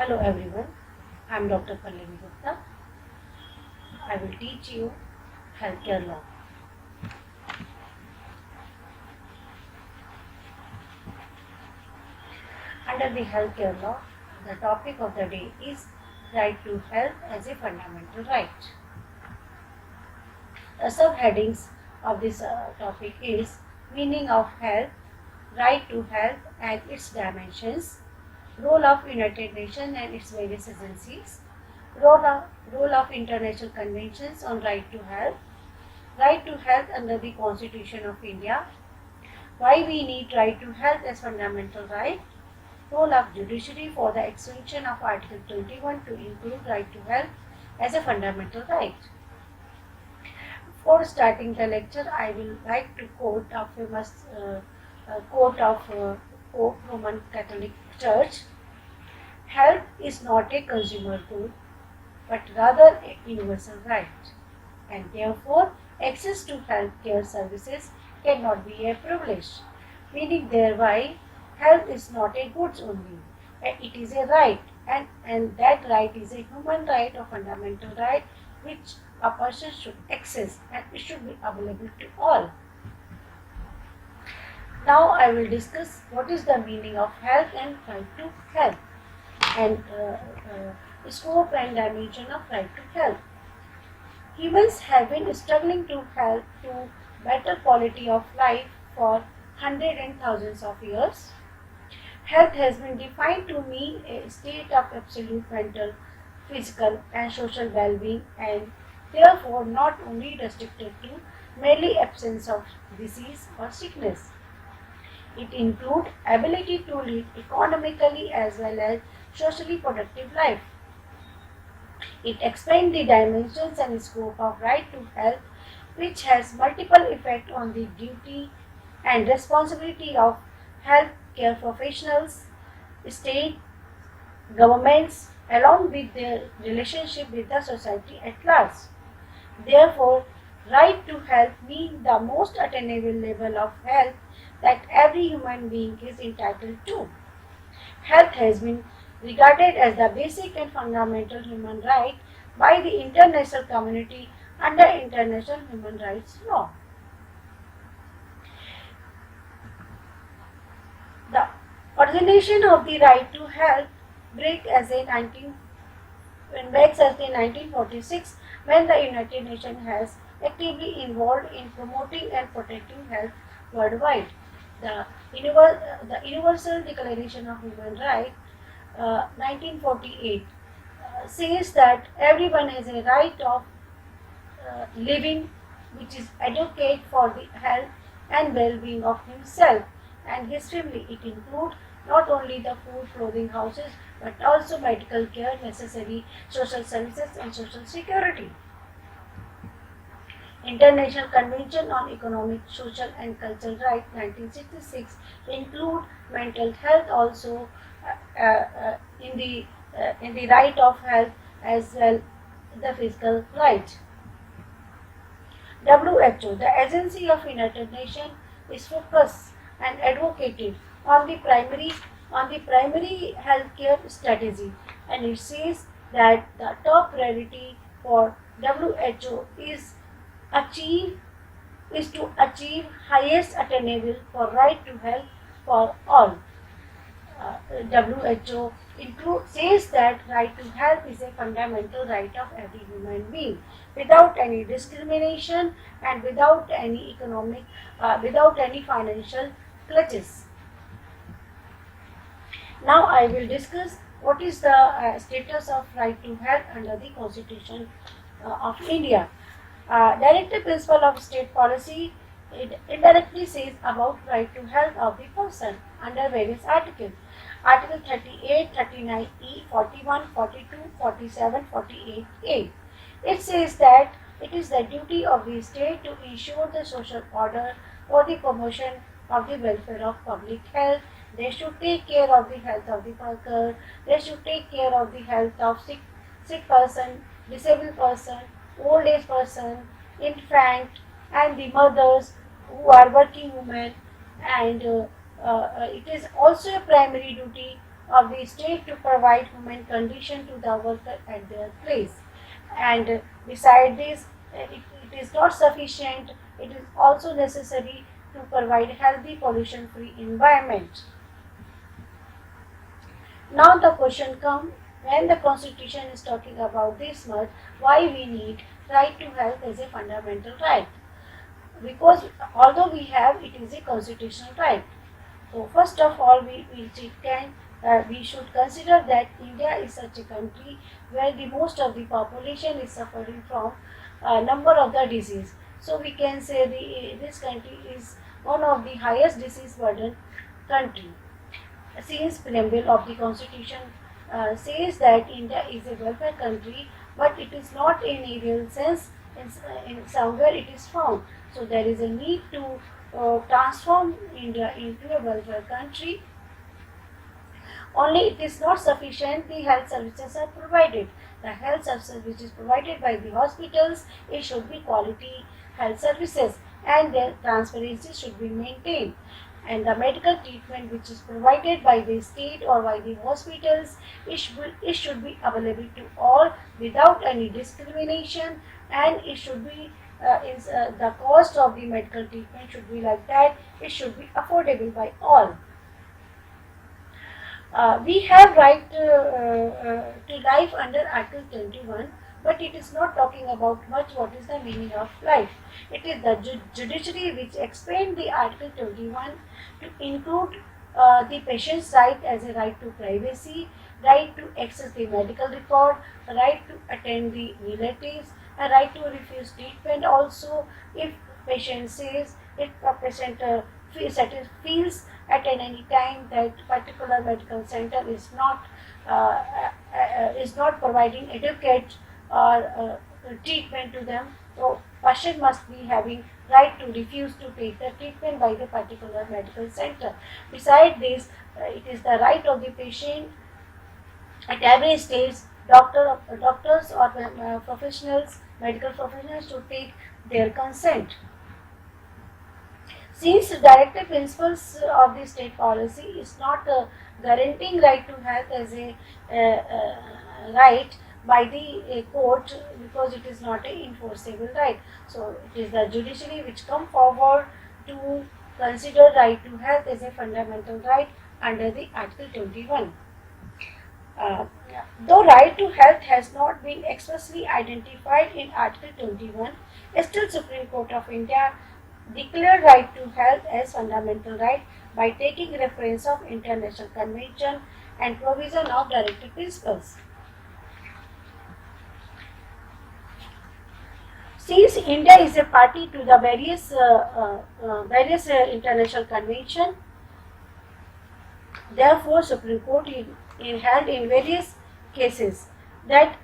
Hello everyone, I am Dr. Pallavi Gupta. I will teach you healthcare law. Under the healthcare law, the topic of the day is right to health as a fundamental right. The subheadings of this topic is meaning of health, right to health and its dimensions, role of United Nations and its various agencies, role of international conventions on right to health under the Constitution of India, why we need right to health as fundamental right, role of judiciary for the extension of Article 21 to include right to health as a fundamental right. Before starting the lecture, I will like to quote a famous quote of Pope Roman Catholic Church. Health is not a consumer good, but rather a universal right, and therefore access to healthcare services cannot be a privilege, meaning thereby health is not a goods only, it is a right, and that right is a human right or fundamental right which a person should access and it should be available to all. Now I will discuss what is the meaning of health and right to health and scope and dimension of right to health. Humans have been struggling to help to better quality of life for hundreds and thousands of years. Health has been defined to mean a state of absolute mental, physical and social well-being and therefore not only restricted to merely absence of disease or sickness. It includes ability to live economically as well as socially productive life. It explains the dimensions and scope of right to health, which has multiple effects on the duty and responsibility of health care professionals, state, governments, along with their relationship with the society at large. Therefore, right to health means the most attainable level of health that every human being is entitled to. Health has been regarded as the basic and fundamental human right by the international community under international human rights law. The origination of the right to health breaks as a 1946 when the United Nations has actively involved in promoting and protecting health worldwide. The, Universal Declaration of Human Rights 1948 says that everyone has a right of living which is adequate for the health and well-being of himself and his family. It includes not only the food, clothing, houses, but also medical care, necessary social services and social security. International Convention on Economic, Social and Cultural Rights 1966 include mental health also in the right of health as well the physical right. WHO, the agency of United Nations, is focused and advocated on the primary healthcare strategy, and it says that the top priority for WHO is to achieve highest attainable for right to health for all. WHO says that right to health is a fundamental right of every human being, without any discrimination and without any financial clutches. Now I will discuss what is the status of right to health under the Constitution of India. Directive principle of state policy, it indirectly says about right to health of the person under various articles. Article 38, 39E, 41, 42, 47, 48A. It says that it is the duty of the state to ensure the social order for the promotion of the welfare of public health. They should take care of the health of the worker. They should take care of the health of sick person, disabled person, old age person, infant, and the mothers who are working women, and it is also a primary duty of the state to provide human condition to the worker at their place. And beside this, it is not sufficient, it is also necessary to provide healthy pollution-free environment. Now the question comes, when the constitution is talking about this much, why we need right to health as a fundamental right? Because although we have, it is a constitutional right. So first of all, we should consider that India is such a country where the most of the population is suffering from a number of the disease. So we can say this country is one of the highest disease burden country. Since preamble of the constitution says that India is a welfare country, but it is not in a real sense. In somewhere it is found. So there is a need to transform India into a welfare country. Only it is not sufficient the health services are provided. The health services which is provided by the hospitals, it should be quality health services and their transparency should be maintained. And the medical treatment which is provided by the state or by the hospitals, it should be available to all without any discrimination, and it should be the cost of the medical treatment should be like that, it should be affordable by all. We have right to life under Article 21, but it is not talking about much what is the meaning of life. It is the judiciary which explained the Article 21 to include the patient's right as a right to privacy, right to access the medical record, right to attend the relatives, a right to refuse treatment also if patient says, if a patient feels at any time that particular medical center is not providing adequate or treatment to them. So patient must be having right to refuse to take the treatment by the particular medical center. Besides this, it is the right of the patient at every stage, doctors or medical professionals to take their consent. Since directive principles of the state policy is not guaranteeing right to health as a right by the court, because it is not an enforceable right. So it is the judiciary which come forward to consider right to health as a fundamental right under the Article 21. Though right to health has not been expressly identified in Article 21, still Supreme Court of India declared right to health as fundamental right by taking reference of International Convention and provision of directive principles. Since India is a party to the various international convention, therefore Supreme Court held in various cases that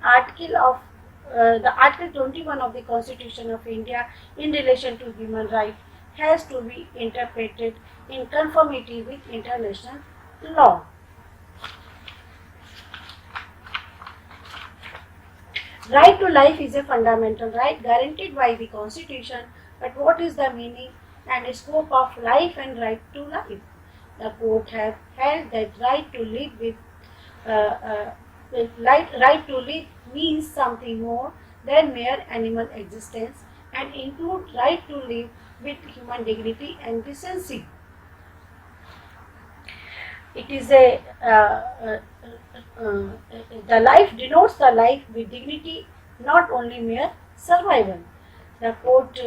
the Article 21 of the Constitution of India in relation to human rights has to be interpreted in conformity with international law. Right to life is a fundamental right guaranteed by the Constitution, but what is the meaning and scope of life and right to life? The court have held that right to live means something more than mere animal existence and include right to live with human dignity and decency. It is the life denotes the life with dignity, not only mere survival. The court,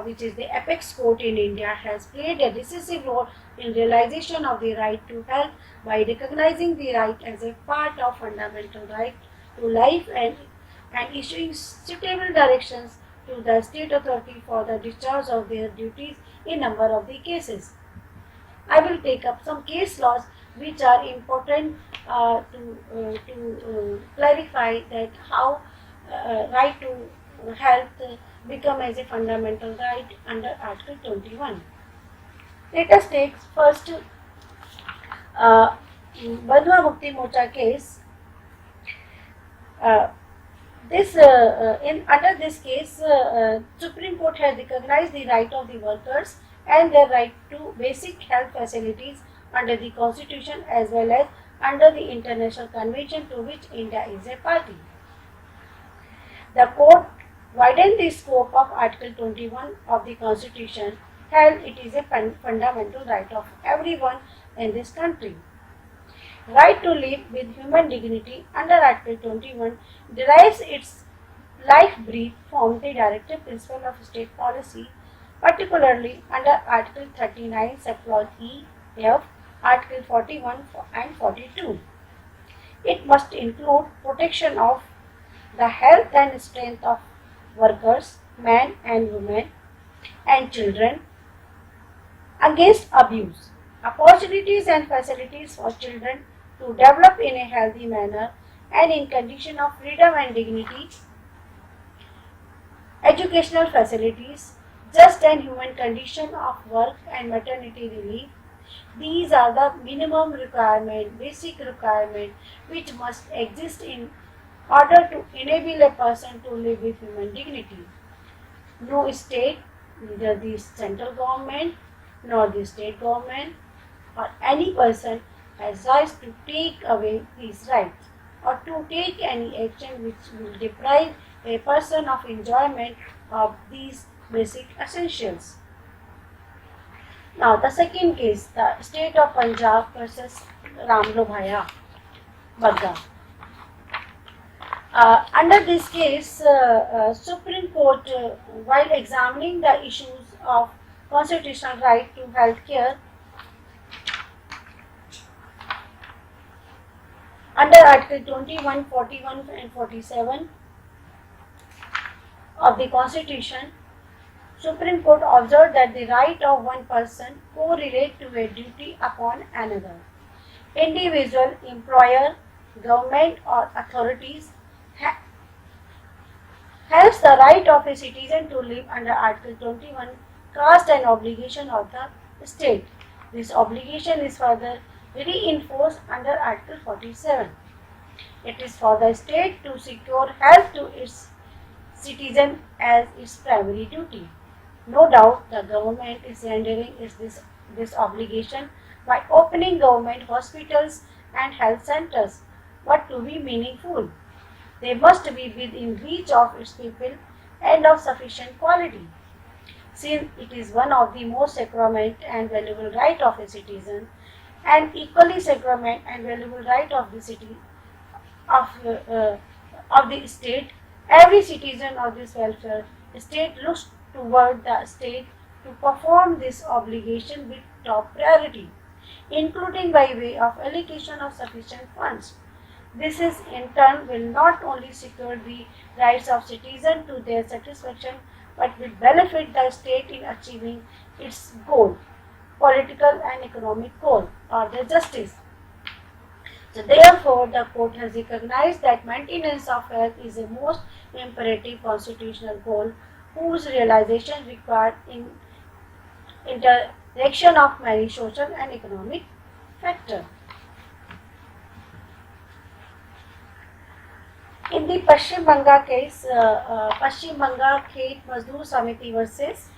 which is the apex court in India, has played a decisive role in realization of the right to health by recognizing the right as a part of fundamental right to life and issuing suitable directions to the state authority for the discharge of their duties in number of the cases. I will take up some case laws which are important to clarify that how right to health become as a fundamental right under Article 21. Let us take first Bandhua Mukti Morcha case. Under this case, Supreme Court has recognized the right of the workers and their right to basic health facilities under the Constitution as well as under the international convention to which India is a party. The court widened the scope of Article 21 of the Constitution, held it is a fundamental right of everyone in this country. Right to live with human dignity under Article 21 derives its life brief from the directive principle of state policy, particularly under Article 39, subclause E, F, Article 41 and 42. It must include protection of the health and strength of workers, men and women, and children against abuse, opportunities and facilities for children to develop in a healthy manner and in condition of freedom and dignity, educational facilities, just and human condition of work and maternity relief. These are the minimum requirement, basic requirement which must exist in order to enable a person to live with human dignity. No state, neither the central government nor the state government or any person has rights to take away these rights or to take any action which will deprive a person of enjoyment of these basic essentials. Now the second case, the state of Punjab versus Ramlo Bhaiya Bagga. Under this case, Supreme Court, while examining the issues of constitutional right to health care under Article 21, 41 and 47 of the Constitution, Supreme Court observed that the right of one person correlate to a duty upon another. Individual, employer, government or authorities hence the right of a citizen to live under Article 21 cast an obligation of the state. This obligation is further reinforced under Article 47. It is for the state to secure health to its citizens as its primary duty. No doubt the government is rendering this obligation by opening government hospitals and health centers, but to be meaningful, they must be within reach of its people and of sufficient quality. Since it is one of the most sacrament and valuable right of a citizen, and equally sacrament and valuable right of the city of the state, every citizen of this welfare state looks toward the state to perform this obligation with top priority, including by way of allocation of sufficient funds. This is in turn will not only secure the rights of citizens to their satisfaction, but will benefit the state in achieving its goal, political and economic goal, or the justice. So therefore, the court has recognized that maintenance of health is a most imperative constitutional goal whose realization required interaction of many social and economic factors. In the Paschim Banga case, Paschim Banga Khet Mazdoor Samiti versus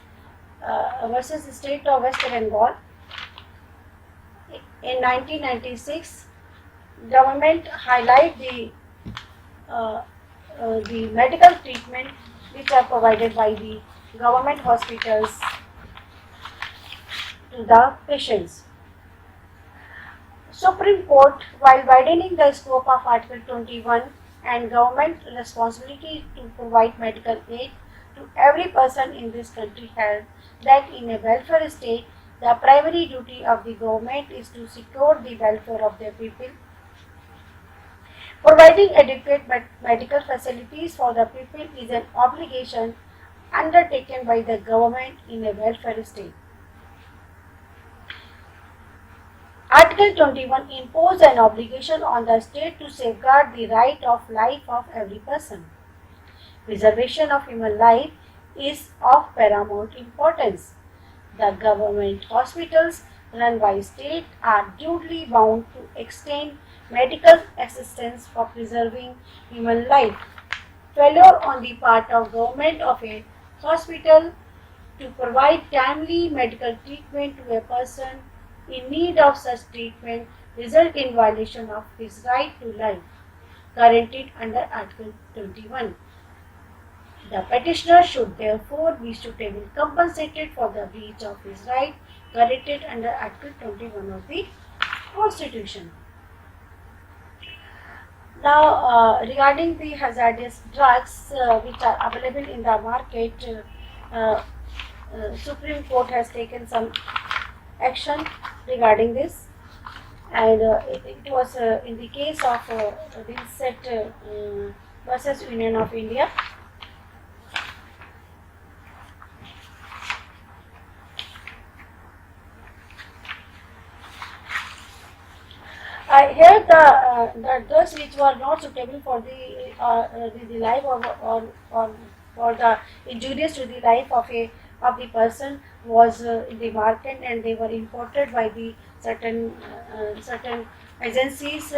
the state of West Bengal, in 1996, government highlight the medical treatment which are provided by the government hospitals to the patients. Supreme Court, while widening the scope of Article 21 and government responsibility to provide medical aid to every person in this country, held that in a welfare state, the primary duty of the government is to secure the welfare of their people. Providing adequate medical facilities for the people is an obligation undertaken by the government in a welfare state. Article 21 imposes an obligation on the state to safeguard the right of life of every person. Preservation of human life is of paramount importance. The government hospitals run by state are duly bound to extend medical assistance for preserving human life. Failure on the part of government of a hospital to provide timely medical treatment to a person in need of such treatment result in violation of his right to life, guaranteed under Article 21. The petitioner should therefore be suitably compensated for the breach of his right guaranteed under Article 21 of the Constitution. Now, regarding the hazardous drugs which are available in the market, Supreme Court has taken some action regarding this, and it was in the case of Vincent versus Union of India. Here the drugs which were not suitable for the life or for the injurious to the life of the person was in the market, and they were imported by the certain agencies.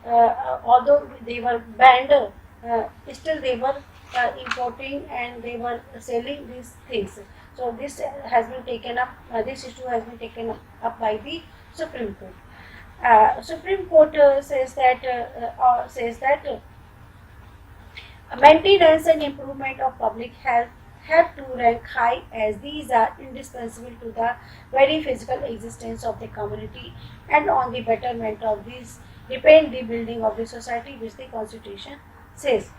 Although they were banned, still they were importing and they were selling these things. So this has been taken up. This issue has been taken up by the Supreme Court. Supreme Court says that maintenance and improvement of public health have to rank high, as these are indispensable to the very physical existence of the community, and on the betterment of these depend the building of the society, which the Constitution says.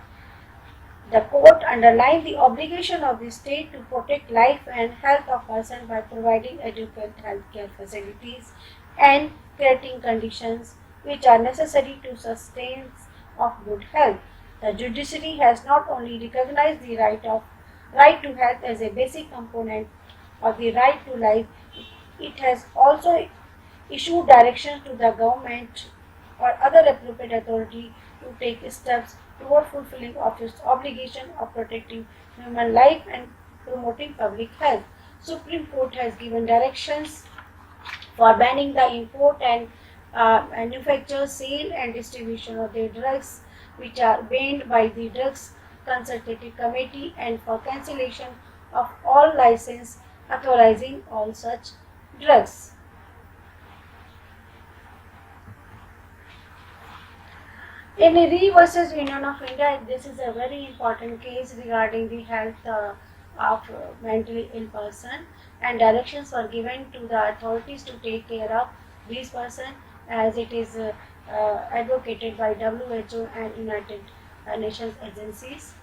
The court underlined the obligation of the state to protect life and health of persons by providing adequate healthcare facilities and creating conditions which are necessary to sustain of good health. The judiciary has not only recognized the right to health as a basic component of the right to life, it has also issued directions to the government or other appropriate authority to take steps toward fulfilling of its obligation of protecting human life and promoting public health. Supreme Court has given directions for banning the import and manufacture, sale and distribution of the drugs which are banned by the Drugs Consultative Committee, and for cancellation of all license authorizing all such drugs. In Ree versus Union of India, this is a very important case regarding the health of mentally ill person, and directions were given to the authorities to take care of these persons, as it is advocated by WHO and United Nations agencies.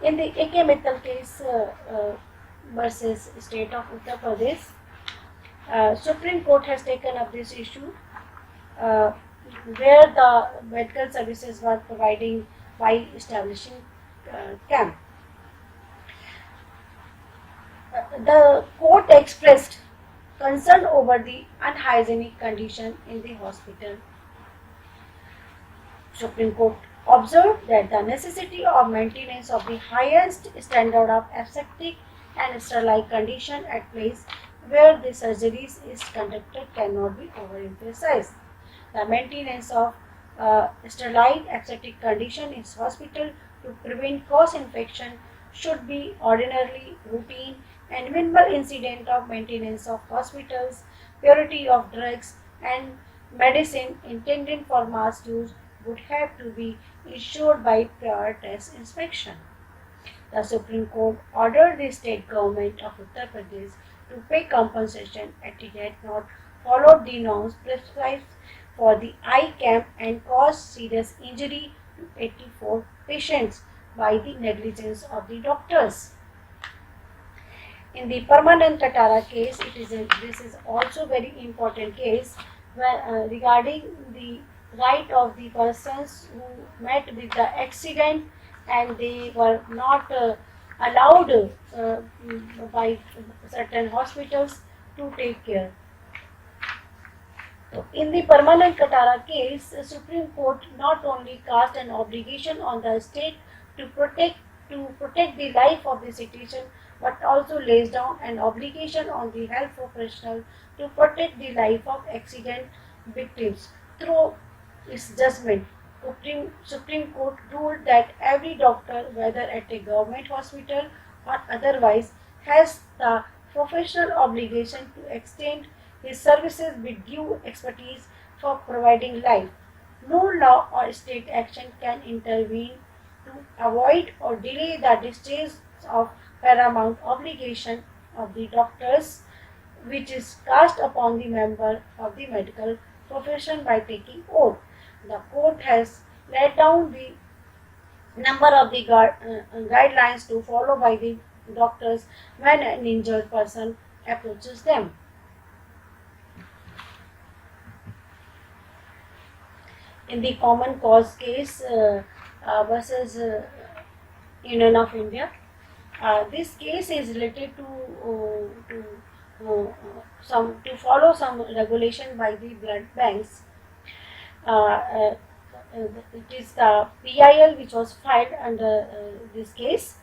In the A.K. Mittal case versus State of Uttar Pradesh, Supreme Court has taken up this issue, where the medical services were providing by establishing camp. The court expressed concern over the unhygienic condition in the hospital. Supreme Court observed that the necessity of maintenance of the highest standard of aseptic and sterile condition at place where the surgeries is conducted cannot be overemphasized. The maintenance of sterile aseptic condition in hospital to prevent cross infection should be ordinarily routine, and minimal incident of maintenance of hospitals, purity of drugs and medicine intended for mass use would have to be ensured by prior test inspection. The Supreme Court ordered the state government of Uttar Pradesh to pay compensation as it had not followed the norms prescribed for the eye camp and caused serious injury to 84 patients by the negligence of the doctors. In the Permanent Katara case, this is also very important case where, regarding the right of the persons who met with the accident and they were not allowed by certain hospitals to take care. In the Permanent Katara case, the Supreme Court not only cast an obligation on the state to protect the life of the citizen, but also lays down an obligation on the health professional to protect the life of accident victims. Through its judgment, Supreme Court ruled that every doctor, whether at a government hospital or otherwise, has the professional obligation to extend his services with due expertise for providing life. No law or state action can intervene to avoid or delay the discharge of paramount obligation of the doctors, which is cast upon the member of the medical profession by taking oath. The court has laid down the number of the guidelines to follow by the doctors when an injured person approaches them. In the common cause case versus Union of India, this case is related to follow some regulation by the blood banks. It is the PIL which was filed under this case.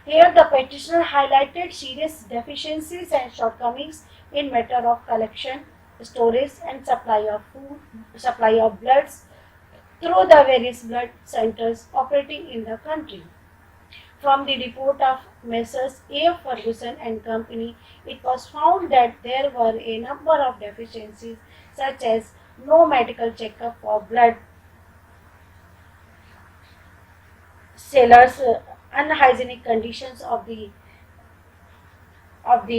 Here the petitioner highlighted serious deficiencies and shortcomings in matter of collection, storage and supply of food, supply of bloods through the various blood centers operating in the country. From the report of Messrs. A. Ferguson and Company, it was found that there were a number of deficiencies such as no medical checkup for blood cellars, unhygienic conditions of the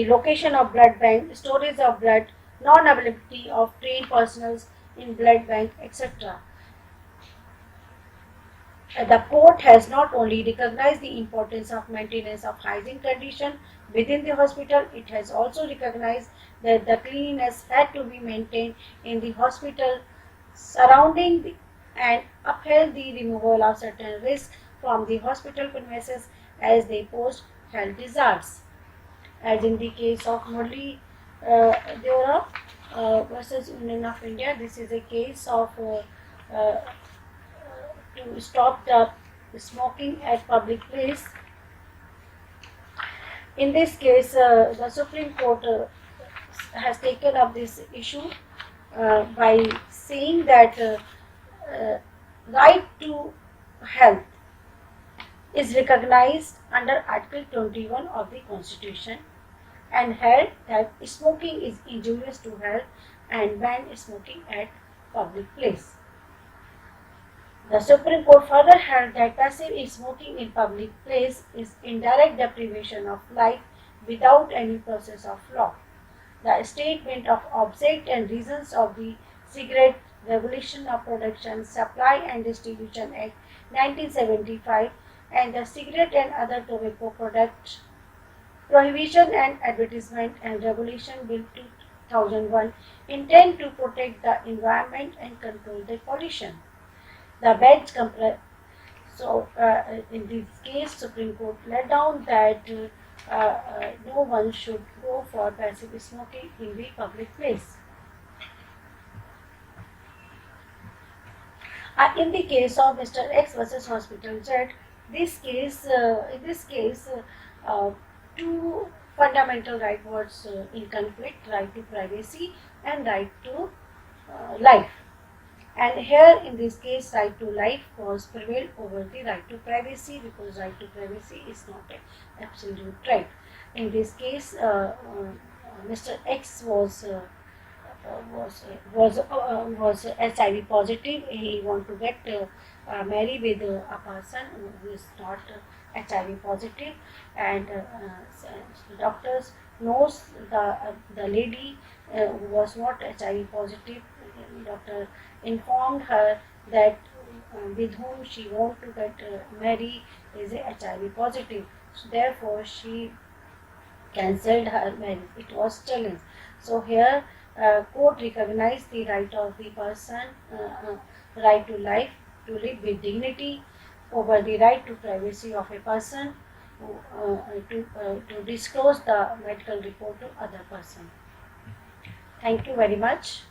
location of blood bank, storage of blood, non-availability of trained personnel in blood bank, etc. The court has not only recognized the importance of maintenance of hygiene condition within the hospital, it has also recognized that the cleanliness had to be maintained in the hospital surrounding and upheld the removal of certain risks from the hospital premises as they pose health hazards. As in the case of Murli Deora versus Union of India, this is a case of to stop the smoking at public place. In this case, the Supreme Court has taken up this issue by saying that right to health is recognized under Article 21 of the Constitution and held that smoking is injurious to health and banned smoking at public place. The Supreme Court further held that passive smoking in public place is indirect deprivation of life without any process of law. The Statement of Object and Reasons of the Cigarette Regulation of Production, Supply and Distribution Act 1975 and the Cigarette and Other Tobacco Products Prohibition and Advertisement and Regulation Bill 2001 intend to protect the environment and control the pollution. The bench in this case, Supreme Court laid down that no one should go for passive smoking in the public place. In the case of Mr. X versus Hospital Z, in this case, two fundamental rights was in conflict: right to privacy and right to life. And here in this case, right to life was prevailed over the right to privacy because right to privacy is not an absolute right. In this case, Mr. X was HIV positive. He want to get married with a person who is not HIV positive, and doctors knows the lady who was not HIV positive. Doctor informed her that with whom she want to get married is a HIV positive. So therefore, she cancelled her marriage. It was challenged. So here, court recognized the right of the person, right to life, to live with dignity, over the right to privacy of a person, to disclose the medical report to other person. Thank you very much.